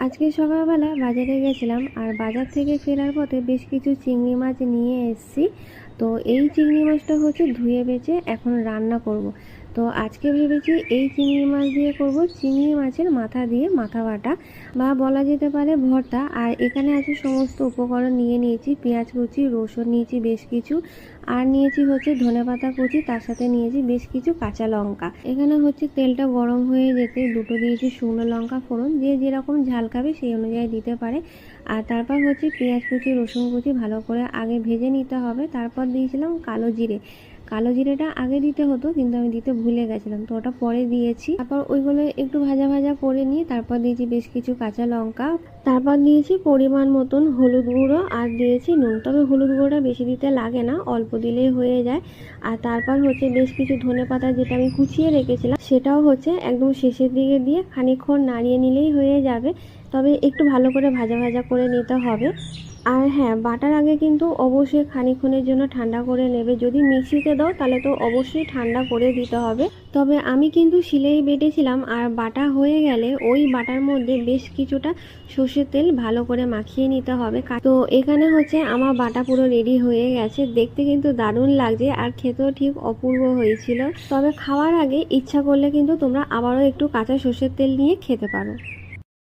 আজকে সকালবেলা বাজারে গেছিলাম আর বাজার থেকে ফেরার পথে বেশ কিছু চিংড়ি মাছ নিয়ে এসেছি। তো এই চিংড়ি মাছটা হচ্ছে ধুয়ে বেছে এখন রান্না করব। তো আজকে ভেবেছি এই চিংড়ি মাছ দিয়ে করব চিংড়ি মাছের মাথা দিয়ে মাথা বাটা বা বলা যেতে পারে ভর্তা। আর এখানে আছে সমস্ত উপকরণ নিয়ে নিয়েছি, পেঁয়াজ কুচি, রসুন নিয়েছি বেশ কিছু, আর নিয়েছি হচ্ছে ধনেপাতা কুচি, তার সাথে নিয়েছি বেশ কিছু কাঁচা লঙ্কা। এখানে হচ্ছে তেলটা গরম হয়ে যেতে দুটো দিয়েছি শুকনো লঙ্কা ফোড়ন, যে যেরকম ঝাল খাবে সেই অনুযায়ী দিতে পারে। আর তারপর হচ্ছে পেঁয়াজ কুচি, রসুন কুচি ভালো করে আগে ভেজে নিতে হবে। তারপর দিয়েছিলাম কালো জিরে। কালো জিরেটা আগে দিতে হতো কিন্তু আমি দিতে ভুলে গেছিলাম, তো ওটা পরে দিয়েছি। তারপর ওইগুলো একটু ভাজা ভাজা করে নিয়ে তারপর দিয়েছি বেশ কিছু কাঁচা লঙ্কা, তারপর দিয়েছি পরিমাণ মতন হলুদ গুঁড়ো আর দিয়েছি নুন। তবে হলুদ গুঁড়োটা বেশি দিতে লাগে না, অল্প দিলেই হয়ে যায়। আর তারপর হচ্ছে বেশ কিছু ধনেপাতা যেটা আমি কুচিয়ে রেখেছিলাম সেটাও হচ্ছে একদম শেষের দিকে দিয়ে খানিকক্ষণ নাড়িয়ে নিলেই হয়ে যাবে। তবে একটু ভালো করে ভাজা ভাজা করে নিতে হবে। আর হ্যাঁ, বাটার আগে কিন্তু অবশ্যই খানিকক্ষণের জন্য ঠান্ডা করে নেবে। যদি মিক্সিতে দাও তাহলে তো অবশ্যই ঠান্ডা করে দিতে হবে। তবে আমি কিন্তু শিলেই বেটেছিলাম। আর বাটা হয়ে গেলে ওই বাটার মধ্যে বেশ কিছুটা সর্ষের তেল ভালো করে মাখিয়ে নিতে হবে। তো এখানে হচ্ছে আমার বাটা পুরো রেডি হয়ে গেছে, দেখতে কিন্তু দারুণ লাগছে আর খেতেও ঠিক অপূর্ব হয়েছিল। তবে খাওয়ার আগে ইচ্ছা করলে কিন্তু তোমরা আবারও একটু কাঁচা সর্ষের তেল নিয়ে খেতে পারো।